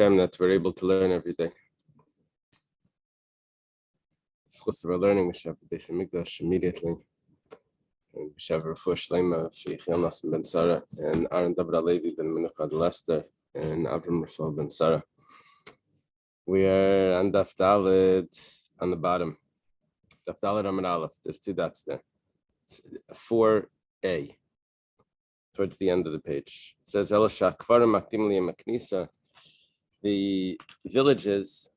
that we're able to learn every day. We're learning, we should have the Beis Hamikdash immediately. And we should have Refuah Shleima, Sheikh Nassim ben Sarah, and Aaron David Alevi ben Menucha Lester, and Avram Rafael ben Sarah. We are on Daf Daled on the bottom. Daf Daled Amud Aleph. There's two dots there. It's 4A, towards the end of the page. It says, the villages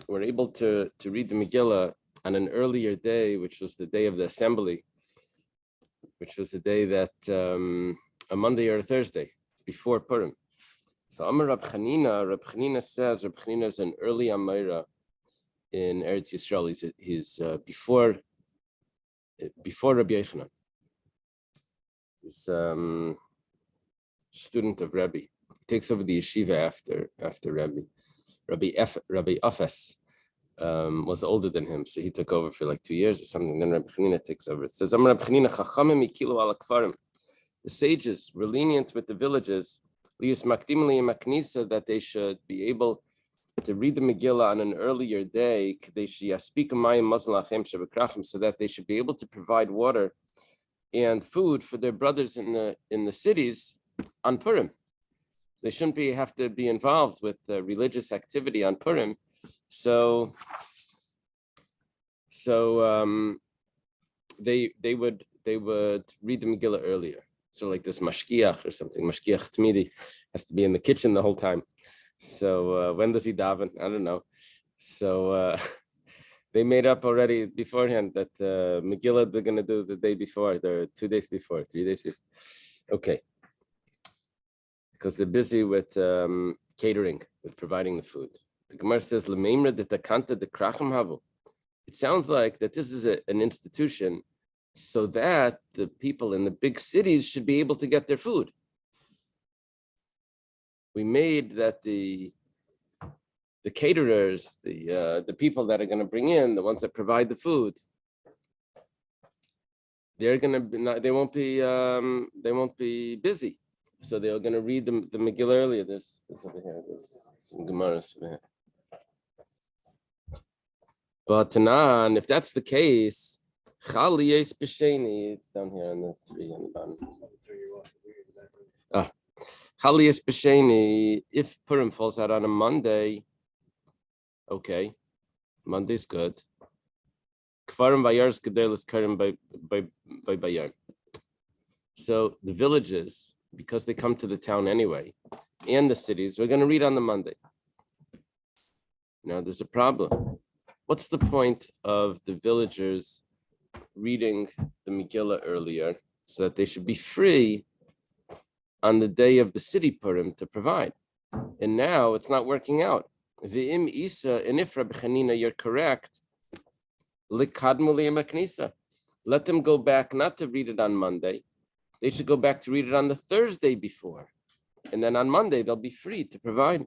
were able to read the Megillah on an earlier day, which was the day of the assembly, which was the day that a Monday or a Thursday before Purim. So Amar Rab Chanina says, Rab Chanina is an early Amira in Eretz Yisrael. He's before Rabbi Yochanan. He's student of Rebbe. He takes over the yeshiva after Rebbe. Rabbi Afes was older than him, so he took over for like 2 years or something. Then Rabbi Chanina takes over. It says, Amar Rabbi Chanina, Chachamim ikilu ala kfarim. The sages were lenient with the villages, that they should be able to read the Megillah on an earlier day, so that they should be able to provide water and food for their brothers in the cities on Purim. They shouldn't have to be involved with religious activity on Purim. So they would read the Megillah earlier. So like this mashkiach or something, mashkiach tmidi has to be in the kitchen the whole time. So when does he daven? I don't know. So they made up already beforehand that Megillah they're going to do the day before, 2 days before, 3 days before. Okay. Because they're busy with catering, with providing the food. The Gemara says, it sounds like that this is an institution so that the people in the big cities should be able to get their food. We made that the caterers, the people that are going to bring in, the ones that provide the food, they won't be busy. So they're going to read the Megillah earlier. This over here. There's some Gemaras over here. But Tanan, if that's the case, Chaliyes B'Sheni, it's down here on the 3 on the bottom. Chaliyes B'Sheni, if Purim falls out on a Monday, okay, Monday's good. Kfarim Vayars Gedelis Karim by Bayar. So the villages, because they come to the town anyway, and the cities, we're going to read on the Monday. Now there's a problem. What's the point of the villagers reading the Megillah earlier so that they should be free on the day of the city Purim to provide? And now it's not working out. V'im Isa, and if Rabbi Chanina, you're correct, likadmu li'maknisa. Let them go back not to read it on Monday. They should go back to read it on the Thursday before. And then on Monday, they'll be free to provide.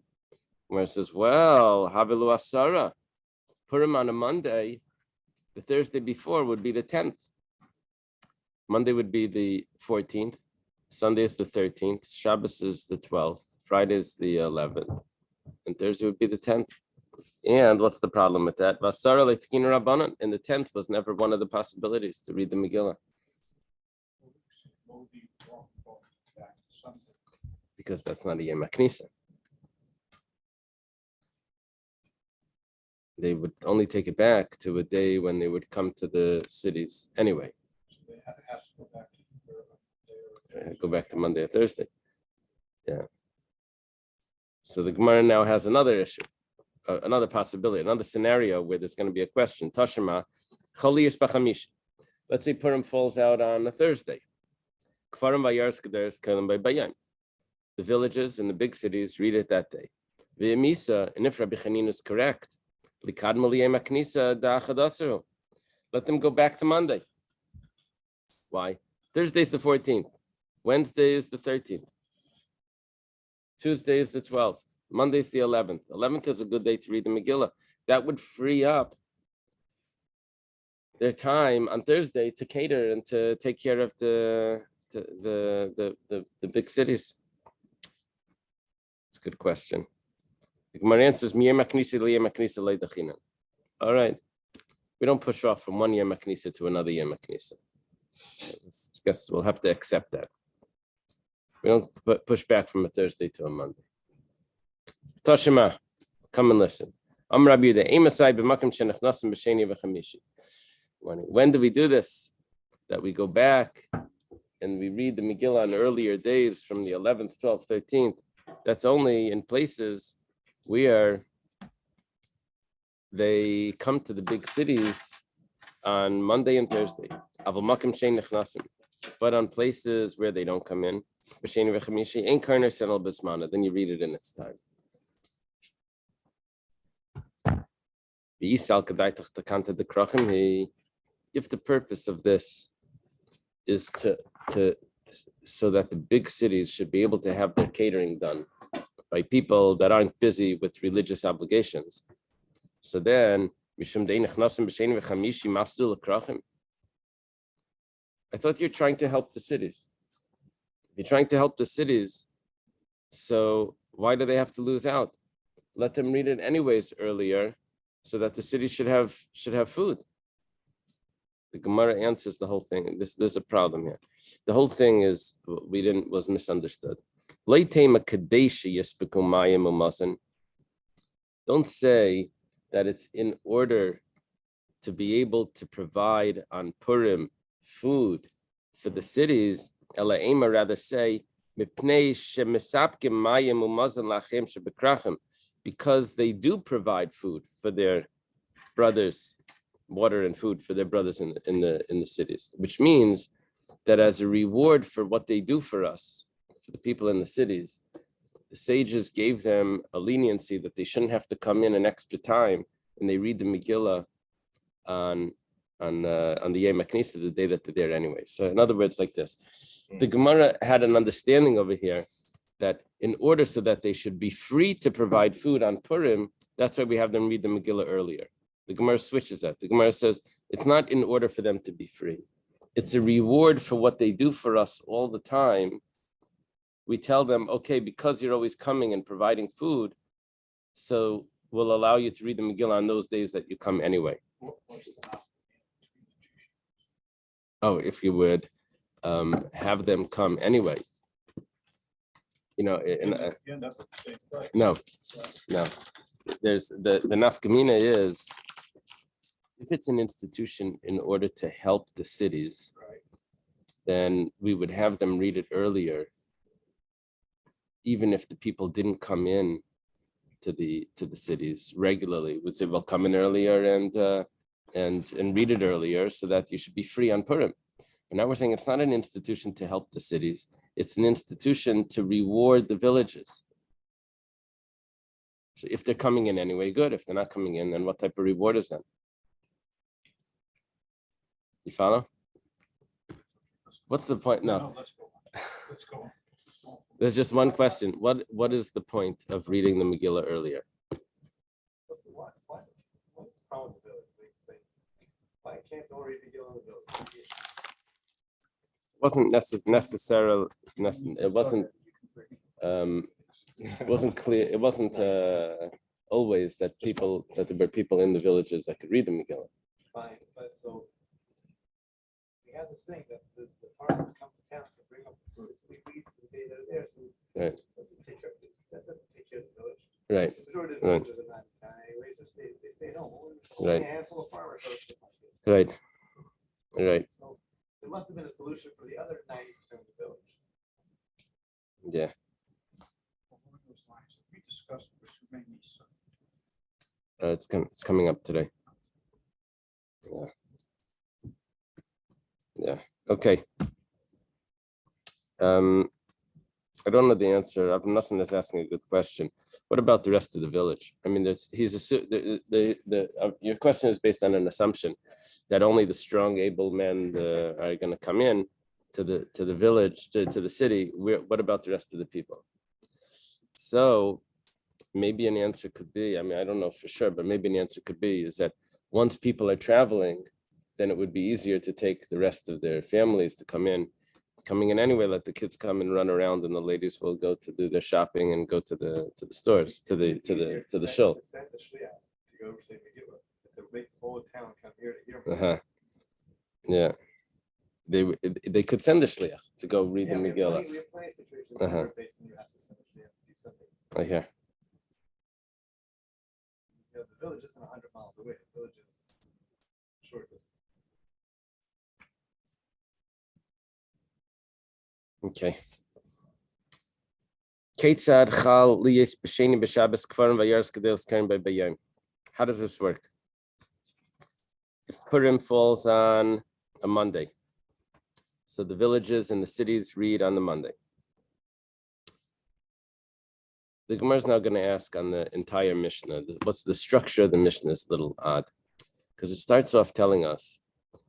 Where it says, well, Havelu Asara, Purim on a Monday, the Thursday before would be the 10th. Monday would be the 14th. Sunday is the 13th. Shabbos is the 12th. Friday is the 11th. And Thursday would be the 10th. And what's the problem with that? Vasara le'tkin rabbanan. And the 10th was never one of the possibilities to read the Megillah. Because that's not a Yom HaKnisa. They would only take it back to a day when they would come to the cities anyway. So they have to go back to Monday or Thursday. Yeah. So the Gemara now has another issue, another possibility, another scenario where there's going to be a question. Tashema, Chaliyas B'Chamish. Let's say Purim falls out on a Thursday. Kfarim Vayars Kederes Kalim by Bayam. The villages and the big cities read it that day. V'Yemisa, and if Rabbi Chanina is correct, let them go back to Monday. Why? Thursday's the 14th. Wednesday is the 13th. Tuesday is the 12th. Monday's the 11th. 11th is a good day to read the Megillah. That would free up their time on Thursday to cater and to take care of the big cities. It's a good question. The Gemara answers, all right. We don't push off from one Yom HaKnisa to another Yom HaKnisa. I guess we'll have to accept that. We don't push back from a Thursday to a Monday. Toshima, come and listen. When do we do this? That we go back and we read the Megillah on earlier days from the 11th, 12th, 13th. That's only in places where they come to the big cities on Monday and Thursday. But on places where they don't come in, then you read it in its time. If the purpose of this is to so that the big cities should be able to have their catering done by people that aren't busy with religious obligations, so then I thought you're trying to help the cities. You're trying to help the cities, so why do they have to lose out? Let them read it anyways earlier, so that the city should have food. The Gemara answers the whole thing. There's a problem here. The whole thing was misunderstood. Don't say that it's in order to be able to provide on Purim food for the cities. Rather say, because they do provide food for their brothers, water and food for their brothers in the cities, which means that as a reward for what they do for us, for the people in the cities, the sages gave them a leniency that they shouldn't have to come in an extra time and they read the Megillah on the Yom HaKnisa, the day that they're there anyway. So in other words, like this, the Gemara had an understanding over here that in order so that they should be free to provide food on Purim, that's why we have them read the Megillah earlier. The Gemara switches that. The Gemara says it's not in order for them to be free. It's a reward for what they do for us all the time. We tell them, okay, because you're always coming and providing food, so we'll allow you to read the Megillah on those days that you come anyway. Oh, if you would have them come anyway. No. There's the nafkamina is, if it's an institution in order to help the cities, then we would have them read it earlier, even if the people didn't come in to the cities regularly. We'd say, well, come in earlier and read it earlier so that you should be free on Purim. But now we're saying it's not an institution to help the cities. It's an institution to reward the villages. So if they're coming in anyway, good. If they're not coming in, then what type of reward is that? You follow? What's the point? No. Let's go. There's just one question. What is the point of reading the Megillah earlier? What's the what? What's the problem with the village? Why can't someone read the Megillah in the village? It wasn't necessarily. It wasn't clear. It wasn't always that there were people in the villages that could read the Megillah. Fine, but so we have this thing that the farmers come to town to bring up the fruits. We read the day they're there, so right. That doesn't take care of the village. Right. The majority of the villagers are not in town anyway, so they stay at home. Right. A handful of farmers. Right. Right. So there must have been a solution for the other 90% of the village. Yeah. It's coming up today. Yeah. Okay. I don't know the answer. Abnassan is asking a good question. What about the rest of the village? I mean, your question is based on an assumption that only the strong, able men are going to come in to the village, to the city. What about the rest of the people? So maybe an answer could be, I mean, I don't know for sure, but maybe an answer could be is that once people are traveling, then it would be easier to take the rest of their families to come in coming in anyway, let the kids come and run around, and the ladies will go to do their shopping and go to the stores, to the shul. Send the shliach to go say Megillah, to make the whole town come here to hear. Yeah, they could send the shliach to go read the Megillah. We have plenty of situations where based on you have to send the shliach to do something. I hear. The village isn't 100 miles away. The village is short distance. Okay. Keitzad chal liyes b'sheni b'Shabbos kfarim v'yaris gedelos karim b'yom. How does this work? If Purim falls on a Monday, so the villages and the cities read on the Monday. The Gemara is now going to ask on the entire Mishnah. What's the structure of the Mishnah is a little odd, because it starts off telling us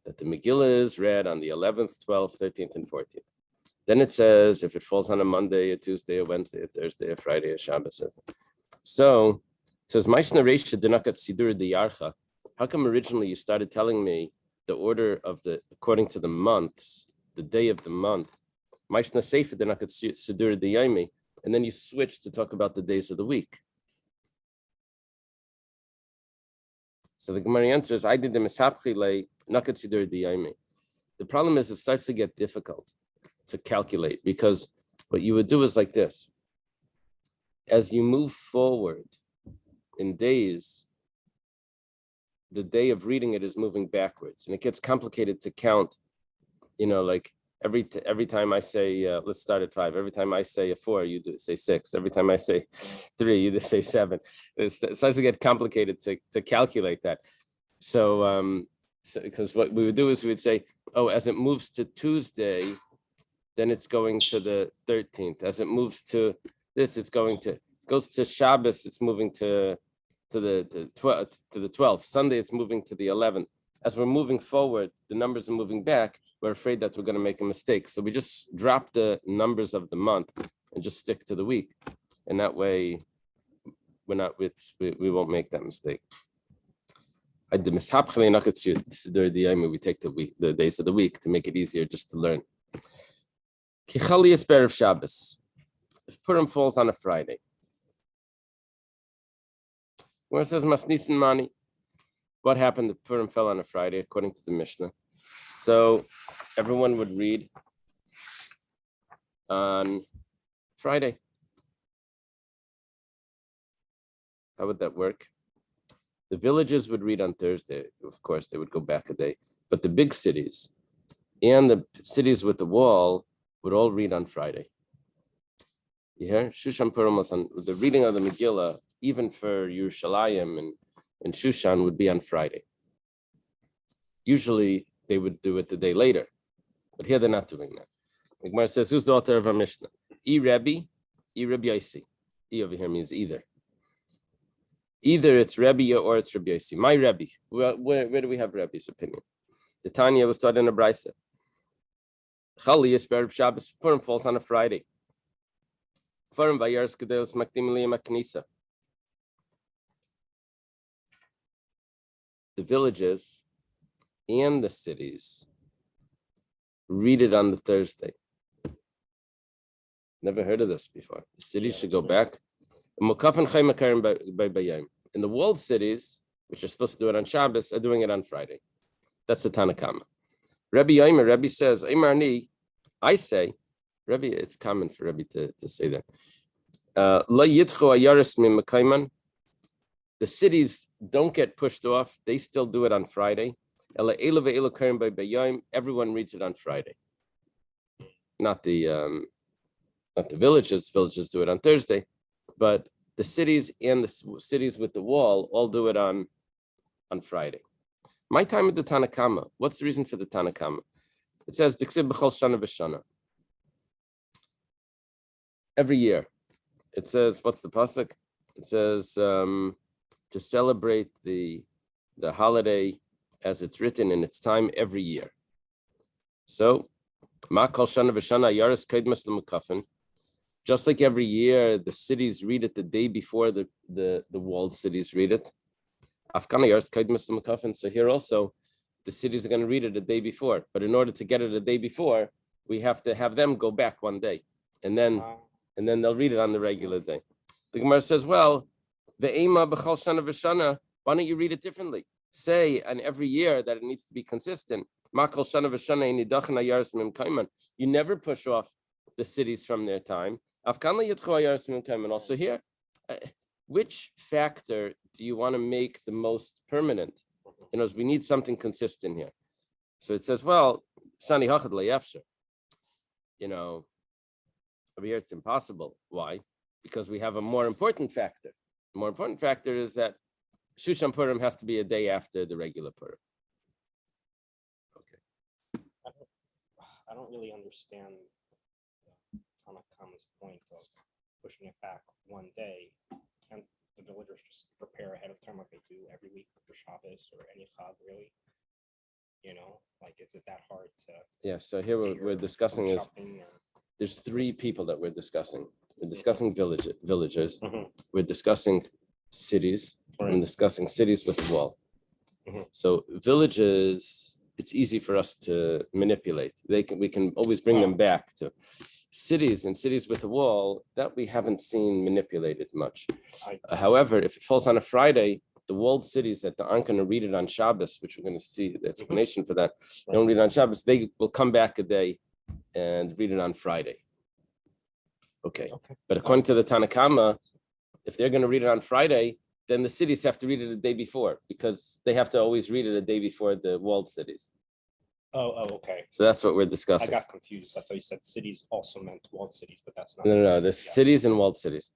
that the Megillah is read on the 11th, 12th, 13th, and 14th. Then it says if it falls on a Monday, a Tuesday, a Wednesday, a Thursday, a Friday, a Shabbos. So it says, Maishna Reisha Dinakat Sidur Diyarcha. How come originally you started telling me the order of according to the months, the day of the month? Maishna Seifa Dinakat Sidur Diyaymi. And then you switch to talk about the days of the week. So the Gemara answers, I did the Mishapchile Nakat Sidur Diyaymi. The problem is it starts to get difficult to calculate, because what you would do is like this. As you move forward in days, the day of reading it is moving backwards, and it gets complicated to count, like every time I say, let's start at 5, every time I say a 4, you say 6, every time I say 3, you just say 7. It starts to get complicated to calculate that. So because what we would do is we would say, oh, as it moves to Tuesday, then it's going to the 13th. As it moves to this, goes to Shabbos, it's moving to the 12th. Sunday, it's moving to the 11th. As we're moving forward, the numbers are moving back. We're afraid that we're going to make a mistake. So we just drop the numbers of the month and just stick to the week. And that way, we won't make that mistake. We take the days of the week to make it easier just to learn. If Purim falls on a Friday, where it says Masnisin Mani, what happened if Purim fell on a Friday according to the Mishnah? So everyone would read on Friday. How would that work? The villages would read on Thursday. Of course, they would go back a day. But the big cities and the cities with the wall would all read on Friday. You hear? Shushan Purim was on the reading of the Megillah, even for Yerushalayim and Shushan, would be on Friday. Usually they would do it the day later, but here they're not doing that. The Gemara says, who's the author of our Mishnah? Rabbi Yaisi. E over here means either. Either it's Rabbi or it's Rabbi Yaisi. My Rabbi. Where do we have Rabbi's opinion? The Tanya was taught in a Brisa. Chali Yisber Shabbos. Purim falls on a Friday. Purim Vayars Gedelos Makdim Liyam HaKnisa. The villages and the cities read it on the Thursday. Never heard of this before. The cities should go back. In the walled cities, which are supposed to do it on Shabbos, are doing it on Friday. That's the Tanakama. Rabbi says, I say, Rabbi, it's common for Rabbi to say that. The cities don't get pushed off. They still do it on Friday. Everyone reads it on Friday. Not the villages. Villages do it on Thursday. But the cities and the cities with the wall all do it on Friday. My time with the Tanakama. What's the reason for the Tanakama? It says Diksib b'chol shana v'shana. Every year, it says, what's the pasuk? It says to celebrate the holiday as it's written in its time every year. So, ma kol shana v'shana yaris kaidmas l'mukafin. Just like every year, the cities read it the day before the walled cities read it. So here also, the cities are going to read it a day before. But in order to get it a day before, we have to have them go back one day, and then they'll read it on the regular day. The Gemara says, well, the Ema b'chal shana v'shana. Why don't you read it differently? Say, and every year that it needs to be consistent. Makal shana v'shana inidachan ayaris mim kaiman. You never push off the cities from their time. Afkan yitchu ayaris mim kaiman. Also here, which factor do you want to make the most permanent? You know, we need something consistent here. So it says, well, shani hachad le'yafsher. You know, over here it's impossible. Why? Because we have a more important factor. The more important factor is that Shushan Purim has to be a day after the regular Purim. Okay. I don't really understand Tanakama's point of pushing it back one day. Can't the villagers just prepare ahead of time like they do every week for Shabbos or any Chag, really? You know, like, is it that hard to? Yeah, so here we're discussing is, there's three people that we're discussing. We're discussing villagers. We're discussing cities. I'm discussing cities with a wall. So villages, it's easy for us to manipulate. We can always bring them back to cities, and cities with a wall that we haven't seen manipulated much. However, if it falls on a Friday, the walled cities that aren't going to read it on Shabbos, which we're going to see the explanation for that, they don't read it on Shabbos, they will come back a day and read it on Friday. Okay. But according to the Tanakama, if they're going to read it on Friday, then the cities have to read it the day before, because they have to always read it the day before the walled cities. Okay. So that's what we're discussing. I got confused. I thought you said cities also meant walled cities, but that's not. No, the cities and walled cities.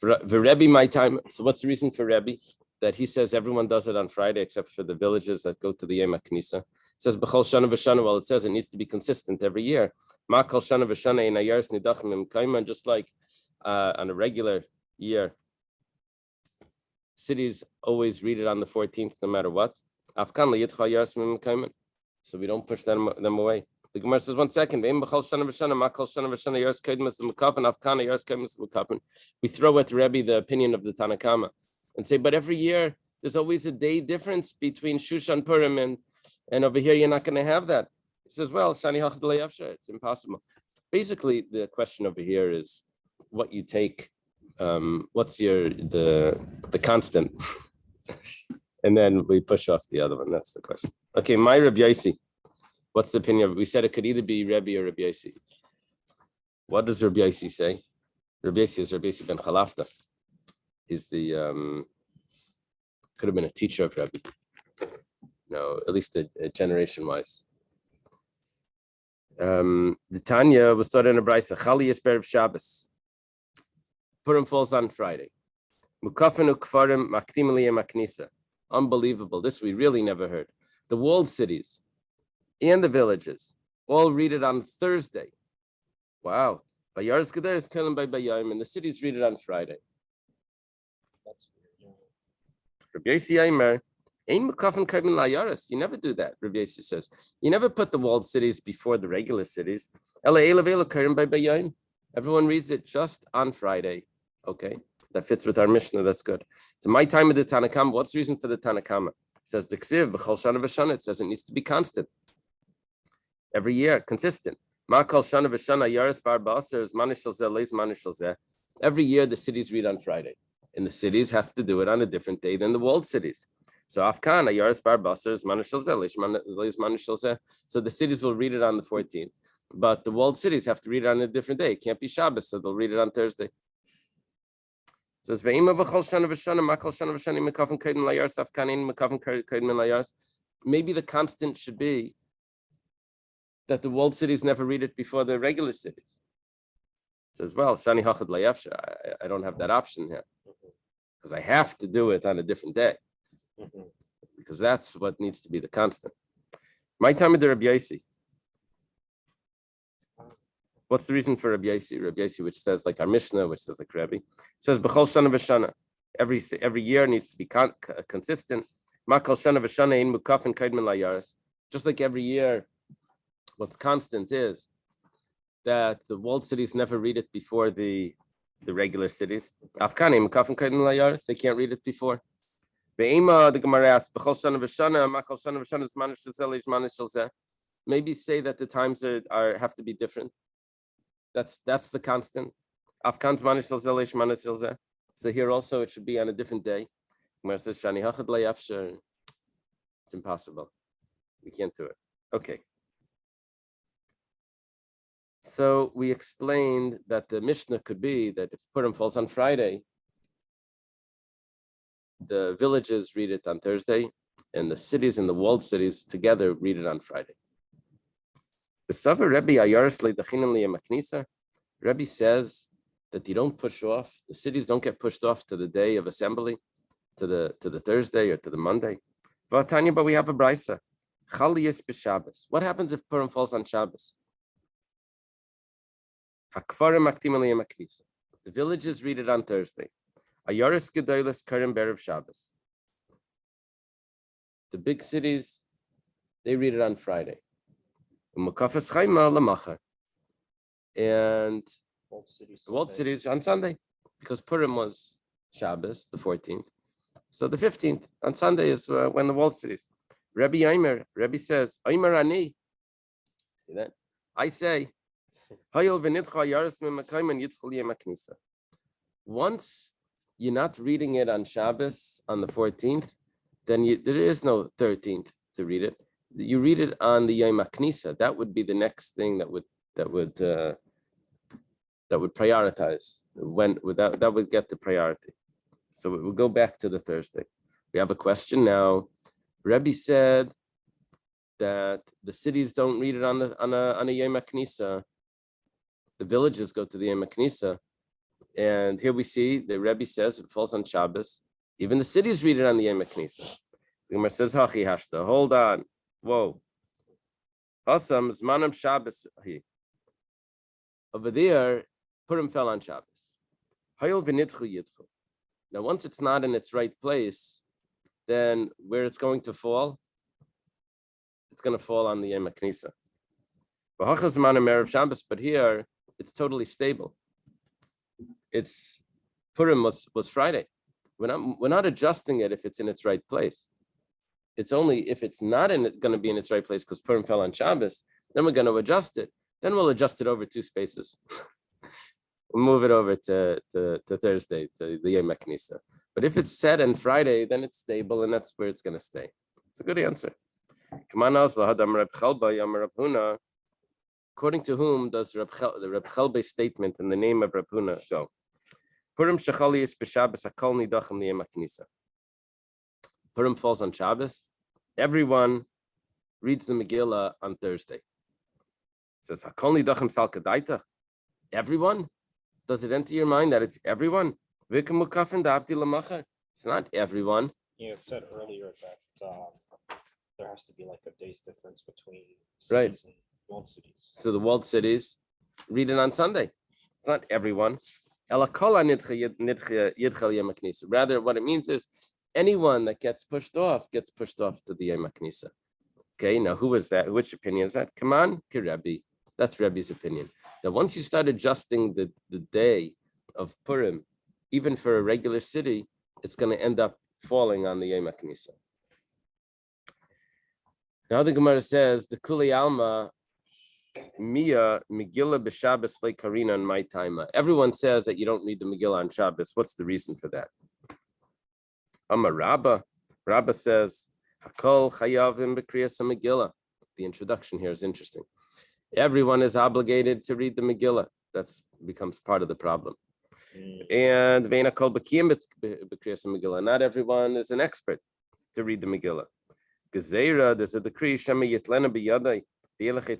Right. The Rebbe, my time. So what's the reason for Rebbe? That he says everyone does it on Friday except for the villages that go to the Yom HaKnisa. It says b'chol shana v'shana. Well, it says it needs to be consistent every year. Ma kol shana v'shana in ayaris nidachim im kaiman. Just like on a regular year, cities always read it on the 14th, no matter what. Afkan liyitcha ayaris mim kaiman. So we don't push them away. The Gemara says, 1 second. We throw at Rebbe the opinion of the Tanakama and say, but every year there's always a day difference between Shushan Purim and over here you're not going to have that. He says, well, it's impossible. Basically, the question over here is what you take. What's the constant? And then we push off the other one. That's the question. Okay, my Rabbi Yossi. What's the opinion? We said it could either be Rebbe or Rabbi Yossi. What does Rabbi Yossi say? Rabbi Yossi is Rabbi Yossi ben Chalafta. He's the could have been a teacher of Rebbe. No, at least a generation-wise. The Tanya was started in a brayso. Chali Yisberev Shabbos. Purim falls on Friday. Mukafenu kfarim maktim liyem aknisa. Unbelievable. This we really never heard. The walled cities and the villages all read it on Thursday. Wow. And the cities read it on Friday. That's weird. Rabbi Yossi Aimer, you never do that, Rabbi Yossi says. You never put the walled cities before the regular cities. Everyone reads it just on Friday. Okay. That fits with our Mishnah. That's good. So my time of the Tanakama, what's the reason for the Tanakama? It says the Ksiv, b'chol shana v'shana. It says it needs to be constant. Every year, consistent. Ma kol shana v'shana yaris bar ba'aser is manishal zeh leis manishal zeh. Every year the cities read on Friday. And the cities have to do it on a different day than the walled cities. So Afkan, yaris bar ba'aser is manishal zeh leis manishal zeh. So the cities will read it on the 14th. But the walled cities have to read it on a different day. It can't be Shabbos, so they'll read it on Thursday. So it's maybe the constant should be that the walled cities never read it before the regular cities. It says, well, shani hachad layafsha. I don't have that option here because I have to do it on a different day because that's what needs to be the constant. My time with the Rabbi Yossi. What's the reason for Rabbi Yossi? Rabbi Yossi, which says like our Mishnah, which says like Rebbe, says b'chol shana v'shana. Every year needs to be consistent. Ma kol shana v'shana ein mukafin kaidmin layaris. Just like every year, what's constant is that the walled cities never read it before the regular cities. Afkani mukafin kaidmin layaris. They can't read it before. Ve'ema the Gemara asks b'chol shana v'shana ma kol shana v'shana is manish zeh manish zeh. maybe say that the times are have to be different. That's the constant. So here also it should be on a different day. It's impossible. We can't do it. Okay. So we explained that the Mishnah could be that if Purim falls on Friday, the villages read it on Thursday, and the cities and the walled cities together read it on Friday. Rebbe says that you don't push off, the cities don't get pushed off to the day of assembly, to the Thursday or to the Monday. But we have a brisa. What happens if Purim falls on Shabbos? The villages read it on Thursday. The big cities, they read it on Friday. And the walled cities on Sunday, because Purim was Shabbos, the 14th. So the 15th on Sunday is when the walled cities. Rebbe says, Aimer Ani. See that? I say, once you're not reading it on Shabbos on the 14th, then there is no 13th to read it. You read it on the Yom HaKnisa. That would be the next thing that would prioritize. That would get the priority. So we'll go back to the Thursday. We have a question now. Rebbe said that the cities don't read it on a Yom HaKnisa. The villages go to the Yom HaKnisa. And here we see the Rebbe says it falls on Shabbos. Even the cities read it on the Yom HaKnisa. The Gemara says, Hachi hashta, hold on. Whoa. Hasam zmanam Shabbos. Over there, Purim fell on Shabbos. Hayol v'nitchu yidchu. Now, once it's not in its right place, then where it's going to fall, it's going to fall on the Yom HaKnisa. V'hachas zmanam erev Shabbos, but here it's totally stable. It's Purim was Friday. We're not adjusting it if it's in its right place. It's only if it's not going to be in its right place because Purim fell on Shabbos, then we're going to adjust it. Then we'll adjust it over 2 spaces. We'll move it over to Thursday, to the Yom HaKnisa. But if it's set on Friday, then it's stable, and that's where it's going to stay. It's a good answer. According to whom does the Reb Chelbe's statement in the name of Reb Huna go? Purim shechali is b'Shabbos hakol nidachim liyom haknisa. Purim falls on Shabbos. Everyone reads the Megillah on Thursday. It says hakol nidachim sal kadaita. Everyone? Does it enter your mind that it's everyone? It's not everyone. You said earlier that there has to be like a day's difference between cities Right. and walled cities. So the walled cities read it on Sunday. It's not everyone. Rather, what it means is anyone that gets pushed off to the Yom HaKnisa. Okay, now who is that? Which opinion is that? Come on, Rebbe. That's Rebbe's opinion. That once you start adjusting the day of Purim, even for a regular city, it's going to end up falling on the Yom HaKnisa. Now the Gemara says, the Kuli Alma, Mia, Megillah b'Shabbos like Karina in my time. Everyone says that you don't read the Megillah on Shabbos. What's the reason for that? Amar Rabba. Rabba says, Hakol chayavim b'kriyas Megillah. The introduction here is interesting. Everyone is obligated to read the Megillah. That becomes part of the problem. And ve'ena kol b'kiyim b'kriyas Megillah. Not everyone is an expert to read the Megillah. Gezeira, there's a decree, Shema yitlena b'yadai. There's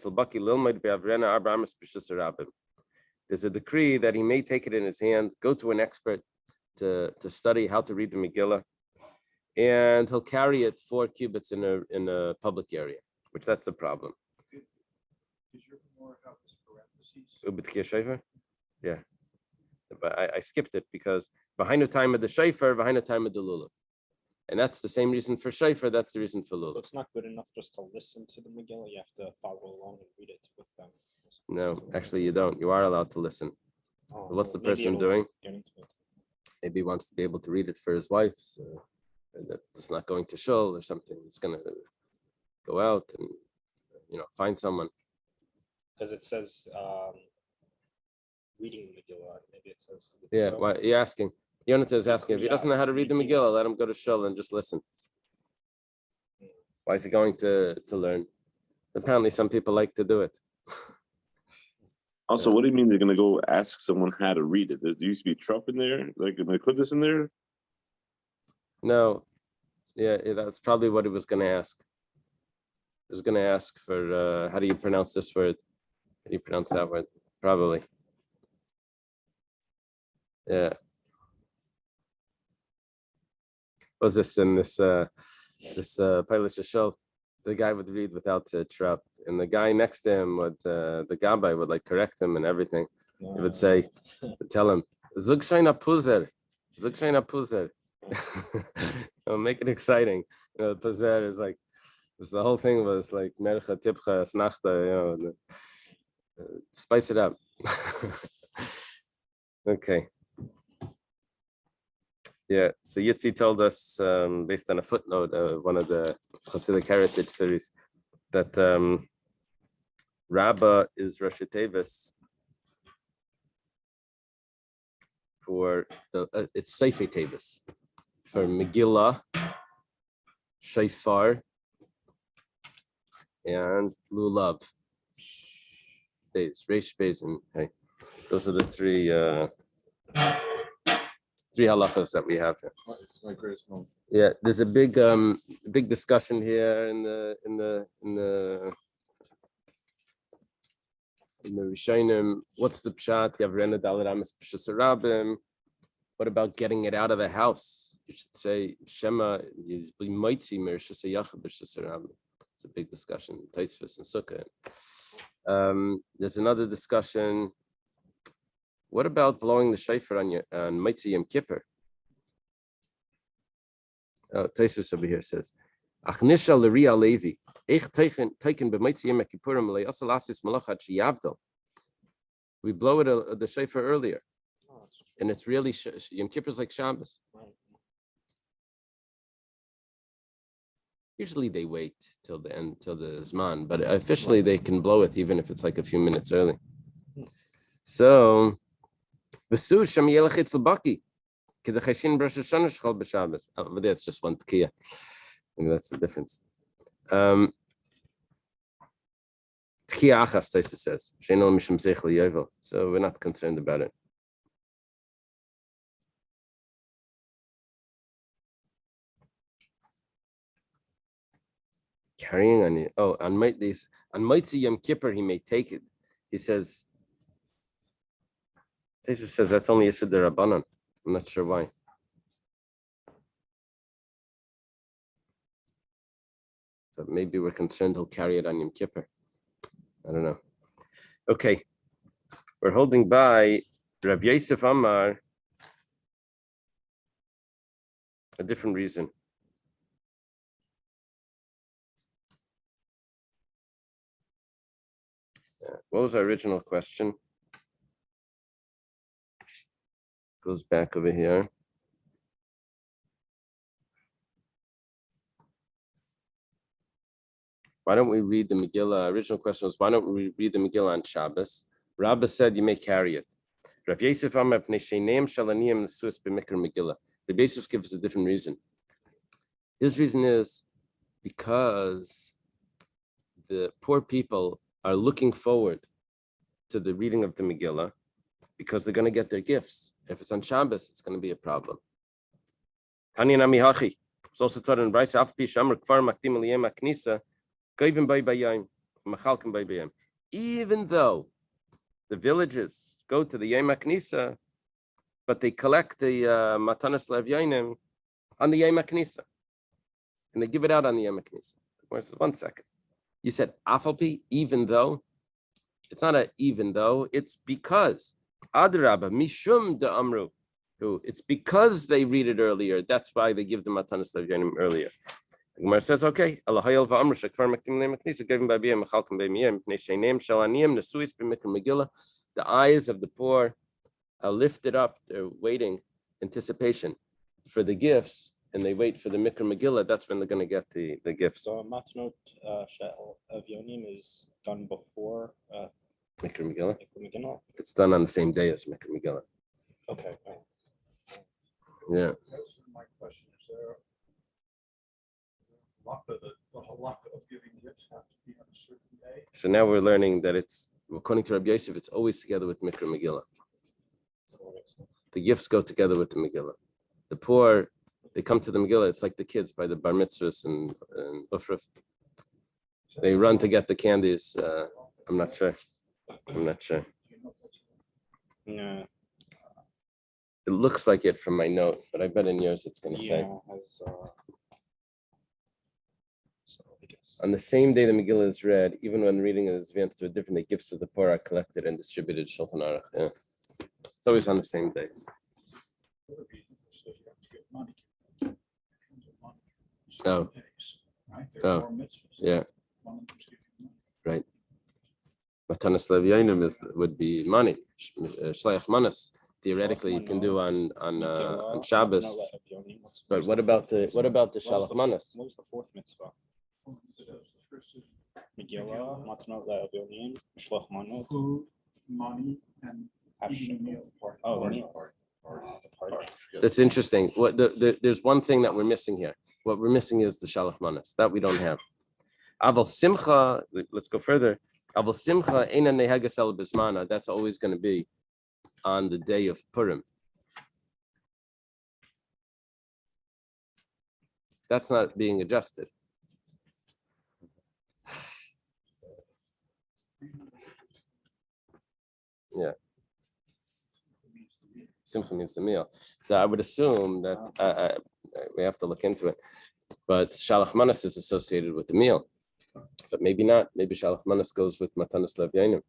a decree that he may take it in his hand, go to an expert to study how to read the Megillah, and he'll carry it 4 cubits in a public area, which that's the problem. Yeah, but I skipped it because behind the time of the shofar, behind the time of the lulav. And that's the same reason for shofar, that's the reason for lulav. So it's not good enough just to listen to the Megillah, you have to follow along and read it with them. No, actually you don't. You are allowed to listen. What's the person doing? Maybe he wants to be able to read it for his wife, so that's not going to shul or something. It's going to go out and find someone. Because it says reading the Megillah. Maybe it says. Yeah, why are you asking? Yonatan is asking, if he doesn't know how to read the Megillah, let him go to shul and just listen. Why is he going to learn? Apparently, some people like to do it. Also, what do you mean they're going to go ask someone how to read it? There used to be Trump in there. Like, am I put this in there? No, yeah, that's probably what he was going to ask. He was going to ask for how do you pronounce this word? How do you pronounce that word? Probably. Yeah. Was this in this Polish show? The guy would read without trap, and the guy next to him would the gabbai would like correct him and everything. He would say, tell him, "Zug shayna puzer, zug shayna puzer." Make it exciting. The puzer is like, the whole thing was like mercha tipcha snachta. Spice it up. Okay. Yeah, so Yitzi told us, based on a footnote of one of the Hasidic Heritage series, that Rabbah is Rosh Tevis for it's Seifei Tevis for Megillah, Shofar, and Lulav. Beis, Reish Beis, and hey, those are the three halachas that we have here. My greatest moment. Yeah, there's a big discussion here in the Rishonim. What's the pshat? Yavrena dalaramis b'shus harabim. What about getting it out of the house? You should say Shema is b'moitzi mershus hayachad b'shus harabim. It's a big discussion. Taisvus and Sukkah. There's another discussion. What about blowing the shofar on Motzei Yom Kippur? Taisus over here says, "Achnisha l'ria Levi, eich teichen b'Motzei Yom Kippurim le'asal asis malachat sheyavdel." We blow it the shofar earlier, and it's really Yom Kippur is like Shabbos. Usually they wait till the end, till the Zman, but officially they can blow it even if it's like a few minutes early. So. But that's just one tkiya. Maybe that's the difference. Tkiya achas, Taisa says. So we're not concerned about it. Carrying on you. Oh, on Motzei Yom Kippur, he may take it. He says. Taisa says that's only Yisud Rabbanan. I'm not sure why. So maybe we're concerned he'll carry it on Yom Kippur. I don't know. Okay. We're holding by Rav Yosef Amar. A different reason. What was our original question? Goes back over here. Why don't we read the Megillah? Original question was, why don't we read the Megillah on Shabbos? Rabbah said you may carry it. Rav Yosef Amar pnei sheneim shalaniyim nesuas b'mikra Megillah. Rav Yosef gives a different reason. His reason is because the poor people are looking forward to the reading of the Megillah because they're going to get their gifts. If it's on Shabbos, it's going to be a problem. Tanya nami hachi. It's also taught in Brayse Af Pi Shamar Kfar Makdim Aliyem Aknisa Goyim Bay Bayim Machalkim Bay Bayim. Even though the villages go to the Yom HaKnisa, but they collect the Matanas Levyanim on the Yom HaKnisa, and they give it out on the Yom HaKnisa. 1 second. You said Afalpi, even though. It's not a even though. It's because. Adrabah, Mishum de Amru. It's because they read it earlier. That's why they give the Matanas Levyanim earlier. The Gemara says, okay. The eyes of the poor are lifted up. They're waiting, anticipation for the gifts and they wait for the Mikra Megillah, that's when they're going to get the gifts. So Matnot Shel of Yonim is done before Mikra Megillah. Megillah. It's done on the same day as Mikra Megillah. Okay. Yeah. That's my question. Is there the halakha of giving gifts have to be on a certain day? So now we're learning that it's, according to Rabbi Yosef, it's always together with Mikra Megillah. The gifts go together with the Megillah. The poor, they come to the Megillah. It's like the kids by the bar mitzvahs and Ufruf. They run to get the candies. I'm not sure. Yeah. It looks like it from my note, but I bet in yours it's going to say. So I guess. On the same day the Megillah is read, even when reading it is advanced to a different day, gifts of the poor are collected and distributed. Shulchan Aruch. Yeah. It's always on the same day. Other reason is that you have to get money. In terms of money. Oh. Certain days, right? There Oh. are more mitzvahs. Yeah. One of them's giving money. Matanas Leviyanim would be money. Shleich Manas. Theoretically, you can do on Shabbos. But what about the Shalach Manas? What was the fourth mitzvah? The first is Megillah, Matnot Le'Avyonim, Shloch Manot. food, money, and eating a meal. Oh, the meal. Party. That's interesting. What there's one thing that we're missing here. What we're missing is the Shalach Manas. That we don't have. Aval Simcha. Let's go further. Aval Simcha Eina Nehagas El Bismana. That's always going to be on the day of Purim. That's not being adjusted. Yeah. Simcha means the meal. So I would assume that we have to look into it. But Shalach Manas is associated with the meal. But maybe not. Maybe Shalach Manas goes with Matanas Leviyanim.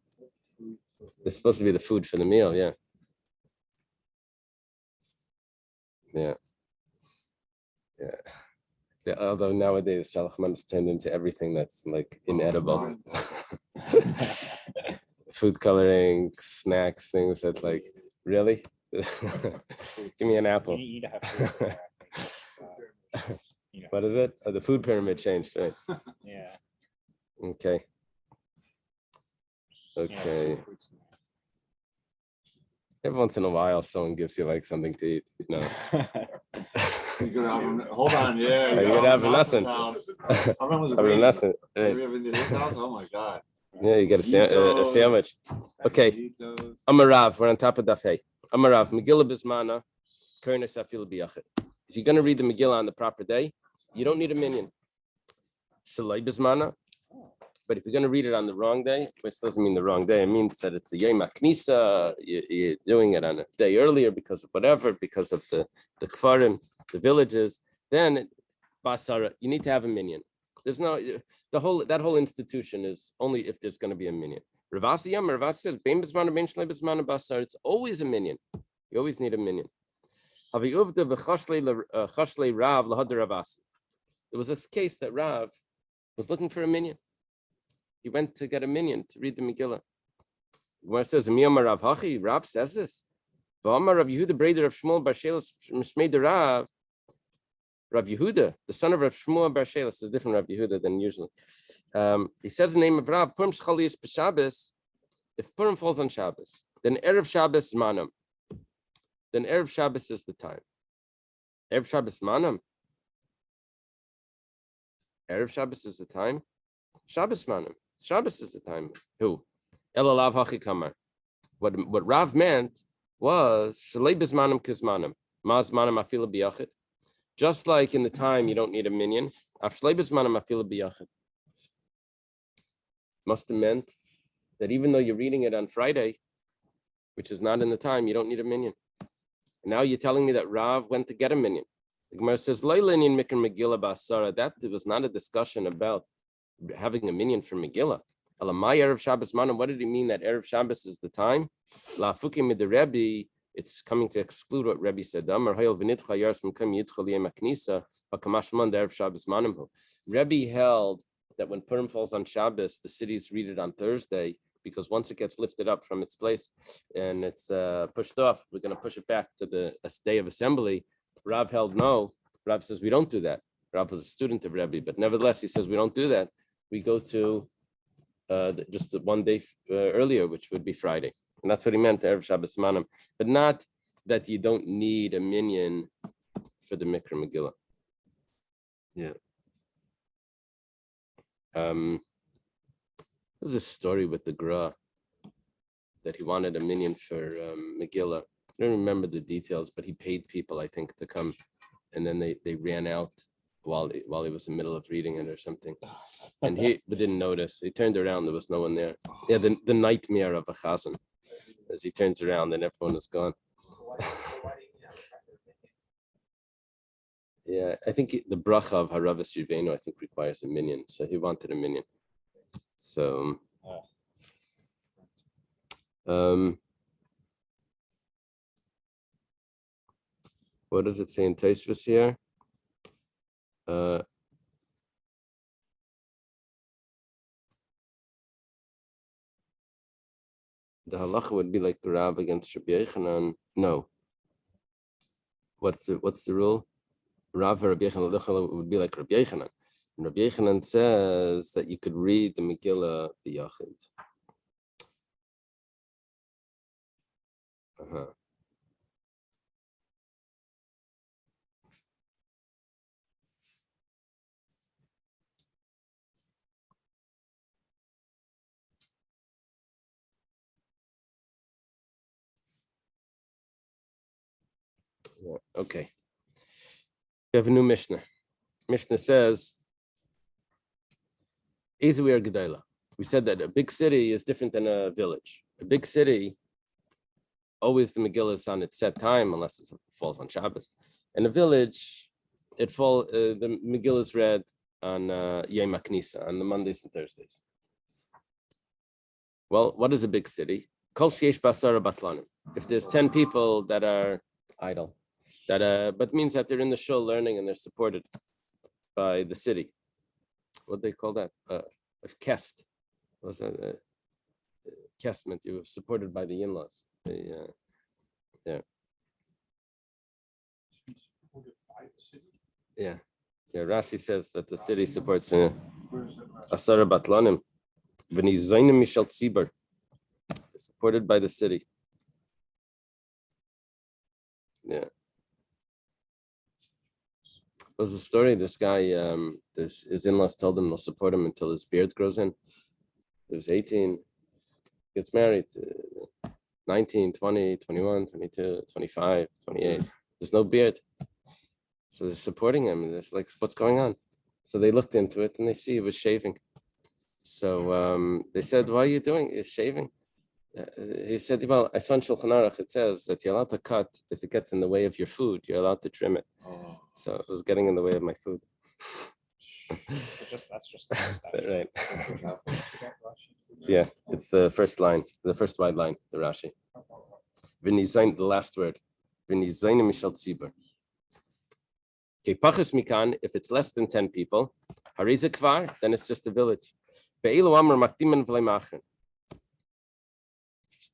It's supposed to be the food for the meal, yeah. Yeah, although nowadays Shalach Manas turned into everything that's like inedible. Food coloring, snacks, things that's like, really? Give me an apple. You need to have food. What is it? Oh, the food pyramid changed, right? Yeah. Okay. Okay. Every once in a while, someone gives you like something to eat, you know. You're gonna have a, hold on, yeah. You're gonna have nothing. Someone was I mean, nothing. Right. Maybe in his house. Oh my god. Yeah, you get a sandwich. Okay. Amarav, we're on top of Daf Hey. Amarav, Megillah Bismana, Kernes Afil Biyachid. If you're going to read the Megillah on the proper day, you don't need a minyan. Shalai Bismana. But if you're going to read it on the wrong day, which doesn't mean the wrong day, it means that it's a Yom HaKnisa, you're doing it on a day earlier because of whatever, because of the Kfarim, the villages, then Basara, you need to have a minyan. There's no, that whole institution is only if there's going to be a minyan. Ravasi Yam, Ravasi says, it's always a minyan. You always need a minyan. There was this case that Rav was looking for a minyan. He went to get a minyan to read the Megillah. Where it says, Rav says this. Rav Yehuda, brother of Shmuel bar Shelas, Mishmei Rav. Rav Yehuda, the son of Rav Shmuel bar Shelas, is different Rav Yehuda than usually. He says the name of Rav, Purim Shchalias b'Shabbos. If Purim falls on Shabbos, then Erev Shabbos Manam. Then Erev Shabbos is the time. Erev Shabbos Manam. Erev Shabbos is the time. Shabbos Manam. Shabbos is the time. Who? Elalav Hachi Kamar. What Rav meant was Shalei Bismanam Kizmanam. Maz Manam Afila Biyachid. Just like in the time you don't need a minyan. Af Shalei Bismanam Afila Biyachid. Must have meant that even though you're reading it on Friday, which is not in the time, you don't need a minyan. And now you're telling me that Rav went to get a minyan. The Gemara says, Lailanian Mikra Megillah Basara. That was not a discussion about having a minyan for Megillah. Elamai Erev Shabbos Manam. What did he mean that Erev Shabbos is the time? La Fukim with the Rebbe. It's coming to exclude what Rebbe said. Amar Hayel V'nitcha Yars Mekam Yitcha Liyem Aknisa Hakamashman Erev Shabbos Manam. Rebbe held that when Purim falls on Shabbos, the cities read it on Thursday, because once it gets lifted up from its place and it's pushed off, we're going to push it back to the day of assembly. Rav held no, Rab says we don't do that. Rab was a student of Rebbe, but nevertheless, he says we don't do that. We go to just the 1 day earlier, which would be Friday. And that's what he meant, Erev Shabbos Manim. But not that you don't need a minyan for the Mikra Megillah. Yeah. There's a story with the Gra that he wanted a minyan for Megillah. I don't remember the details, but he paid people, I think, to come, and then they ran out while he was in the middle of reading it or something, and he didn't notice. He turned around, there was no one there. Yeah, the nightmare of a chazan, as he turns around and everyone is gone. Yeah, I think the bracha of Haravas Yirveinu, I think, requires a minyan, so he wanted a minyan. So, what does it say in Tosfos here? The halacha would be like Rab against Rabbi Yochanan. No. What's the rule? Rav or Rabbi Yochanan would be like Rabbi Yochanan. And Rabbi Yochanan says that you could read the Megillah b'yachid. Yeah, okay. We have a new Mishnah. Mishnah says, Ezuir Gedela. We said that a big city is different than a village. A big city, always the Megillah is on its set time, unless it falls on Shabbos. In a village, the Megillah is read on Yom HaKnisa, on the Mondays and Thursdays. Well, what is a big city? Kol sheyesh basara batlanim. If there's 10 people that are idle, but means that they're in the shul learning and they're supported by the city. What do they call that? A kest. What was that? Kest meant you were supported by the in-laws. Yeah. Rashi says that the city supports Asara Batlanim. V'nizaynim mishal tzibur. They're supported by the city. Yeah. There was a story. This guy, his in-laws told him they'll support him until his beard grows in. He was 18, gets married, 19, 20, 21, 22, 25, 28. There's no beard. So they're supporting him. And they're like, what's going on? So they looked into it and they see he was shaving. So they said, what are you doing? He's shaving. He said, well, I saw in Shulchan Aruch, it says that you're allowed to cut if it gets in the way of your food. You're allowed to trim it. Oh. So it was getting in the way of my food. That's just Right. Yeah, it's the first line, the first wide line, the Rashi. V'nizayin, the last word. V'nizayin mishal tzibur. Okay, pachas mikan, if it's less than 10 people, hariza kvar, then it's just a village. Be'ilu amr makdiman v'lei machrin.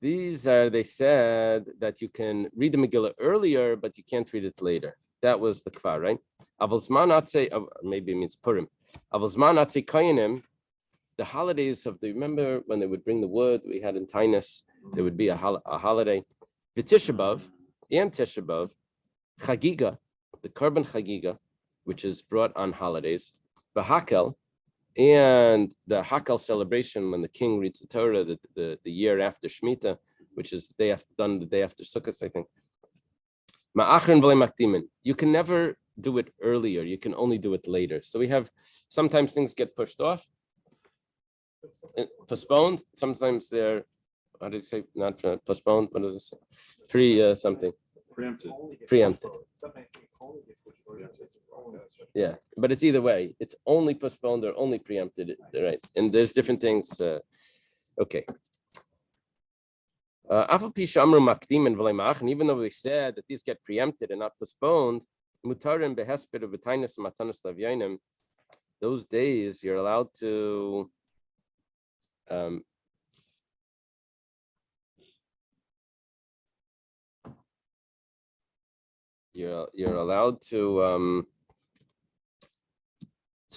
They said that you can read the Megillah earlier, but you can't read it later. That was the kvar, right? Avalzman atzei, maybe it means Purim. Avalzman atzei kayanim, the holidays remember when they would bring the wood we had in Tainus, there would be a holiday. V'tisha b'av, and Tisha b'av, chagiga, the Korban chagiga, which is brought on holidays. V'hakel, and the Hakel celebration when the king reads the Torah, the year after Shemitah, which is the day after Sukkot, I think. Ma'achrin v'lei makdimin. You can never do it earlier. You can only do it later. So we have, sometimes things get pushed off, postponed. Sometimes they're, how do you say, not postponed, what is it? Something. Preempted. Yeah, but it's either way. It's only postponed or only preempted, right? And there's different things. Okay. Even though we said that these get preempted and not postponed, those days you're allowed to you're allowed to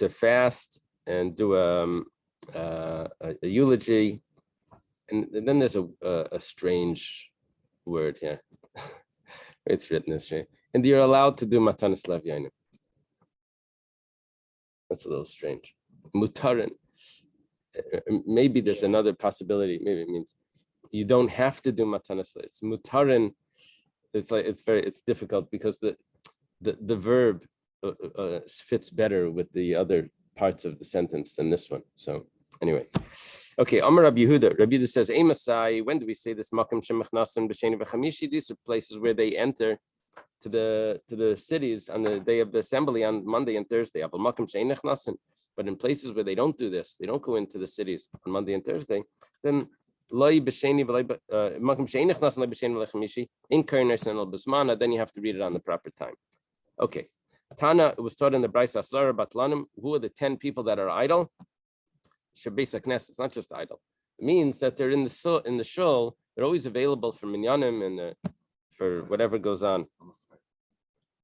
to fast and do a eulogy, and then there's a strange word here. It's written this way, and you're allowed to do matanas levyanim. That's a little strange. Mutarin. Maybe there's another possibility. Maybe it means you don't have to do matanas. It's mutarin. It's difficult because the verb fits better with the other parts of the sentence than this one. So anyway, okay. Amar Rabbi Yehuda. Rabbi Yehuda says, "Emasai." When do we say this? Makom shemachnasim b'sheni v'chamishi. These are places where they enter to the cities on the day of the assembly on Monday and Thursday. But in places where they don't do this, they don't go into the cities on Monday and Thursday, then then you have to read it on the proper time. Okay. Tana, it was taught in the Bryce Asara Batlanim. Who are the 10 people that are idle? Shabesa Knesset, it's not just idle. It means that they're in the shul, they're always available for minyanim and for whatever goes on.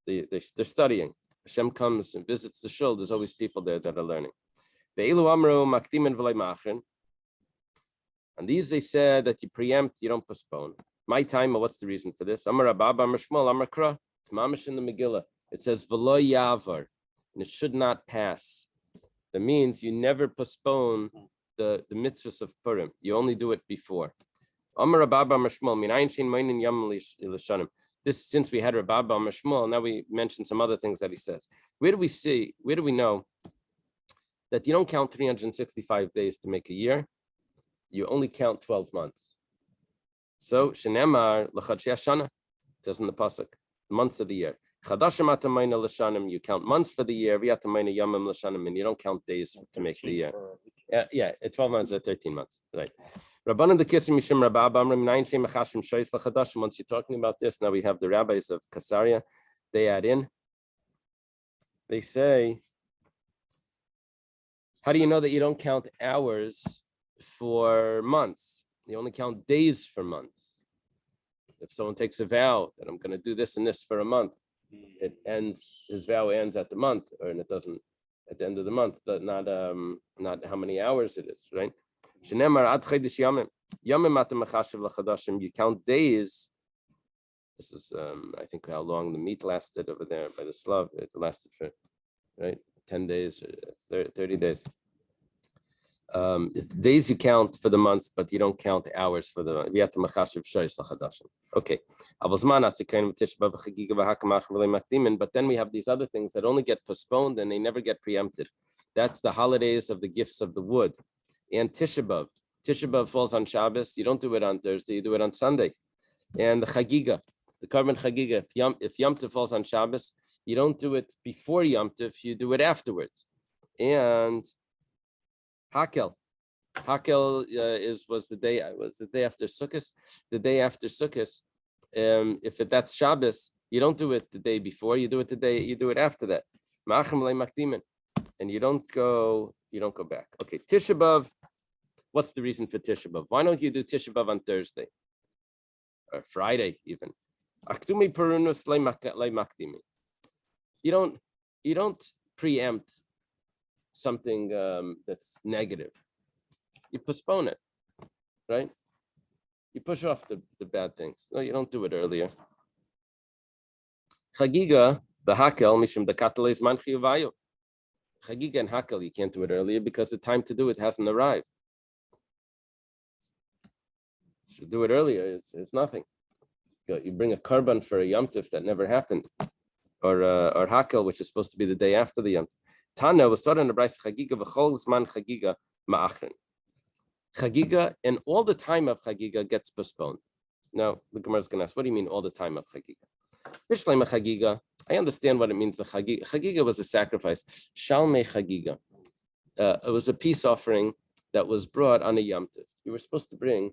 They're studying. Hashem comes and visits the shul. There's always people there that are learning. And these they said that you preempt, you don't postpone. My time, what's the reason for this? Amar Abba, Amar Shmuel, Amar Kra. It's mamish in the Megillah. It says v'lo yavar, and it should not pass. That means you never postpone the mitzvahs of Purim. You only do it before. Amar Abba, Amar Shmuel, minayin shein moinin yom l'shanim. This, since we had Rabbi Amar Shmuel, now we mentioned some other things that he says. Where do we know that you don't count 365 days to make a year? You only count 12 months. So, Shenemar l'chad she'ashana, it says in the pasuk, months of the year. Chadashim atamayna l'shanim, you count months for the year. V'atamayna yamim l'shanim, and you don't count days to make the year. Yeah, 12 months or 13 months, right? Rabbanan the Kisim Mishim Rabba Amrim 9 Shem Machashim Shoyis Lachadashim. Once you're talking about this, now we have the rabbis of Kasaria. They add in. They say, how do you know that you don't count hours for months? You only count days for months. If someone takes a vow that I'm going to do this and this for a month, it ends. His vow ends at the month, and it doesn't at the end of the month. But not how many hours it is, right? You count days. This is I think how long the meat lasted over there by the Slav. It lasted for 10 days or 30 days. It's days you count for the months, but you don't count hours for the month. Okay. But then we have these other things that only get postponed and they never get preempted. That's the holidays of the gifts of the wood. And Tisha B'Av. Tisha B'Av falls on Shabbos. You don't do it on Thursday, you do it on Sunday. And the Chagiga, the Karban Chagiga, if Yom Tov falls on Shabbos, you don't do it before Yom Tov, you do it afterwards. And Hakel was the day after Sukkot. The day after Sukkot, that's Shabbos, you don't do it the day before. You do it after that. And you don't go back. Okay, Tisha B'Av. What's the reason for Tisha B'Av? Why don't you do Tisha B'Av on Thursday or Friday even? You don't preempt something that's negative. You postpone it, right? You push off the bad things. No, you don't do it earlier. Chagiga v'hakel mishum dekatel zman chiyuvayu. Chagiga and hakel, you can't do it earlier because the time to do it hasn't arrived. So do it earlier, it's nothing. You bring a karban for a Yom Tov that never happened, or hakel, which is supposed to be the day after the Yom Tov. Tana was taught in the Bryce Chagiga v'chol zman Chagiga ma'achrin. Chagiga and all the time of Chagiga gets postponed. Now the Gemara is going to ask, what do you mean all the time of Chagiga? Bishleima Chagiga. I understand what it means. The Chagiga. Chagiga was a sacrifice. Shalmei Chagiga. It was a peace offering that was brought on a Yom Tov. You were supposed to bring.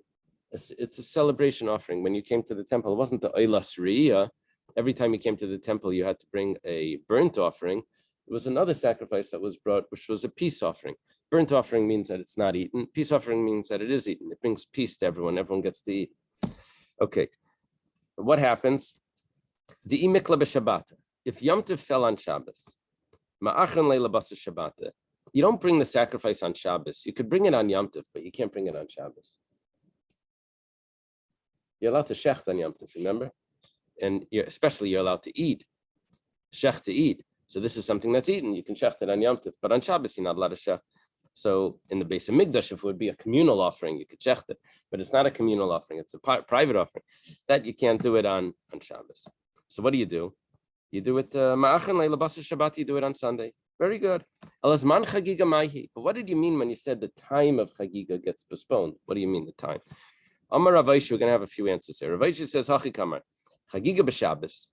It's a celebration offering. When you came to the temple, it wasn't the Eilas Re'iyah. Every time you came to the temple, you had to bring a burnt offering. There was another sacrifice that was brought, which was a peace offering. Burnt offering means that it's not eaten. Peace offering means that it is eaten. It brings peace to everyone. Everyone gets to eat. Okay. What happens? The imikla b'Shabbat. If Yom Tov fell on Shabbos, Ma'achron leila basar Shabbat. You don't bring the sacrifice on Shabbos. You could bring it on Yom Tov, but you can't bring it on Shabbos. You're allowed to shecht on Yom Tov, remember? And especially you're allowed to eat. Shech to eat. So this is something that's eaten. You can shecht it on Yom Tov, but on Shabbos you're not allowed to shecht. So in the base of Mikdash, if it would be a communal offering, you could shecht it, but it's not a communal offering. It's a private offering. That you can't do it on Shabbos. So what do? You do it ma'achron leila basar Shabbat. You do it on Sunday. Very good. Alazman chagiga maihi. But what did you mean when you said the time of chagiga gets postponed? What do you mean the time? Amar Rav Aisha, we're going to have a few answers here. Rav Aisha says, Hachi kamar, chagiga b'Shabbos.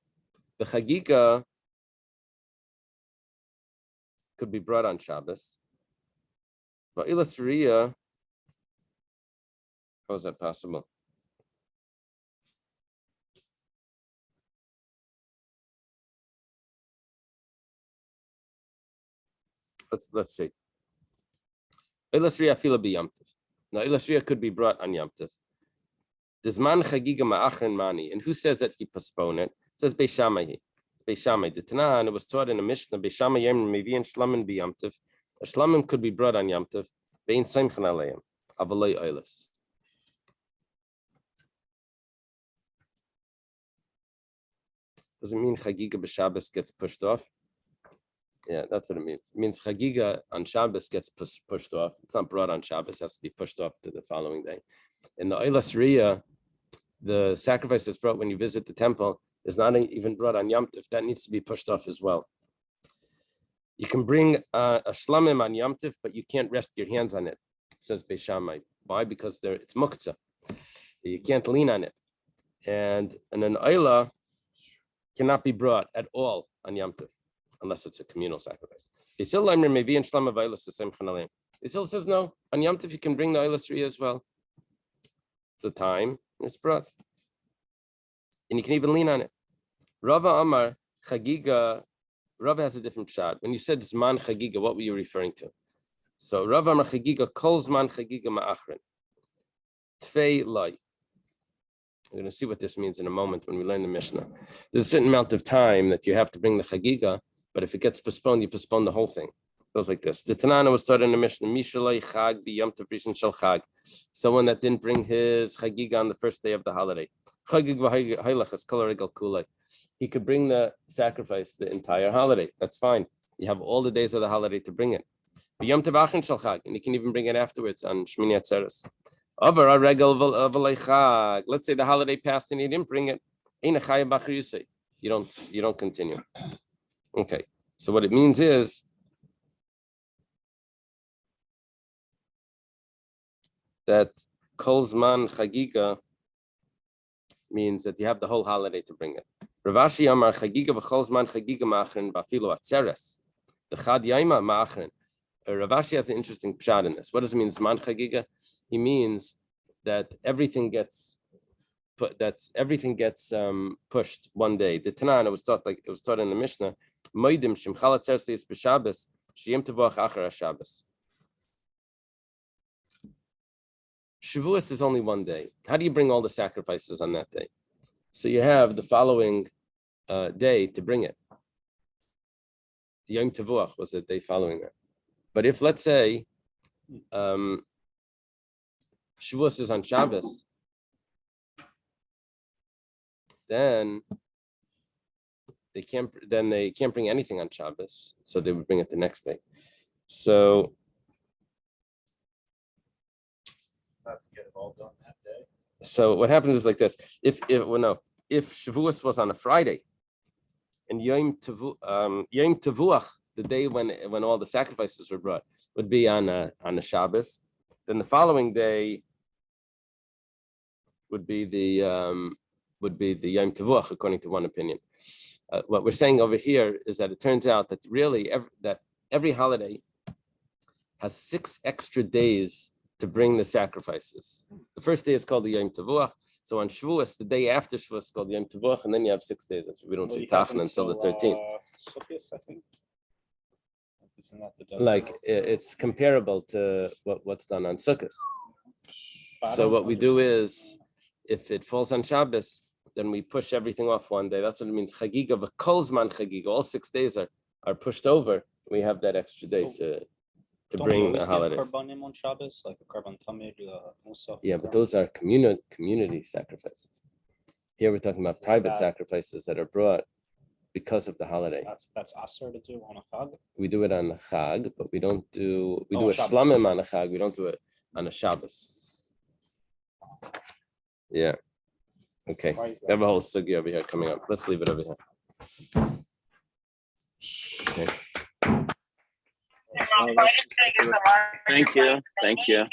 The chagiga could be brought on Shabbos. But ilas riyah, how is that possible? Let's see. Ilas riyah fila b'Yom Tov. Now ilas riyah could be brought on Yom Tov. Dizman chagiga ma'achron mani. And who says that you postpone it? It says Beis Shammai. It's Beis Shammai. The Tanah, and it was taught in a Mishnah. Beis Shammai yem mevi'in shlamim b'Yom Tov. A shlamim could be brought on Yom Tov. Bein simchan aleim. Avalei oilas. Does it mean chagiga b'Shabbos gets pushed off? Yeah, that's what it means. It means chagiga on Shabbos gets pushed off. It's not brought on Shabbos. It has to be pushed off to the following day. In the oilas riyah, the sacrifice that's brought when you visit the temple is not even brought on Yom Tov. That needs to be pushed off as well. You can bring a shlamim on Yom Tov, but you can't rest your hands on it, says Beis Shammai. Why? Because it's muktzah. You can't lean on it. And an oila cannot be brought at all on Yom Tov, unless it's a communal sacrifice. Yisrael says no. On Yom Tov, you can bring the oilas riyah as well. It's the time, it's brought. And you can even lean on it. Rava Amar chagiga. Rava has a different shot. When you said zman chagiga, what were you referring to? So Rava Amar chagiga kol zman chagiga ma'achron. Tfei loy. We're going to see what this means in a moment when we learn the Mishnah. There's a certain amount of time that you have to bring the chagiga, but if it gets postponed, you postpone the whole thing. It goes like this. The Tanana was taught in the Mishnah, Mishalei chag b'yom tov rishon shel chag. Someone that didn't bring his chagiga on the first day of the holiday. Chagig v'haylach es kol regel kulei. He could bring the sacrifice the entire holiday. That's fine. You have all the days of the holiday to bring it. B'yom tov achin shel chag, and you can even bring it afterwards on Shmini Atzeres. Over a regel v'lei chag. Let's say the holiday passed and he didn't bring it. Ein chayah b'achar yusei. You don't continue. Okay. So what it means is that kol zman chagiga means that you have the whole holiday to bring it. Rav Ashi Amar chagiga v'chol zman chagiga ma'achrin b'afilu atzeres. The chad yaima ma'achrin. Rav Ashi has an interesting pshat in this. What does it mean, zman chagiga? He means that everything gets pushed one day. The Tanan, it was taught in the Mishnah. Moedim shimchal atzeres is b'Shabbos sheyem tevuach achar Shabbos. Shavuos is only one day. How do you bring all the sacrifices on that day? So you have the following day to bring it. The Yom Tevuach was the day following that. But if, let's say, Shavuos is on Shabbos, then they can't bring anything on Shabbos, so they would bring it the next day. So Have to get it all done that day. So what happens is like this: if Shavuos was on a Friday, and Yom Tevuach, the day when all the sacrifices were brought, would be on a Shabbos, then the following day would be the Yom Tevuach, according to one opinion. What we're saying over here is that it turns out that really every holiday has 6 extra days to bring the sacrifices. The first day is called the Yom Tevuach. So on Shavuos, the day after Shavuos is called Yom Tevuach, and then you have 6 days. We don't say Tachna until the 13th. Sukkot, I think. Isn't that the Like it's comparable to what's done on Sukkot. So what we do is, if it falls on Shabbos, then we push everything off one day. That's what it means. Chagiga, v'kol zman chagiga. All 6 days are pushed over We have that extra day to Don't we bring always the give holidays. Karbanim on Shabbos, like a Karban Tamid, Musa. Yeah, but those are community sacrifices. Here we're talking about private that- sacrifices that are brought because of the holiday. That's aser to do on a chag. We do it on the Chag, but we don't do, we Oh, do a Shabbos. shlamim on a Chag, we don't do it on a Shabbos. Yeah. Okay, Why is we have a whole sugi over here coming up. Let's leave it over here. Okay. Thank you. Thank you.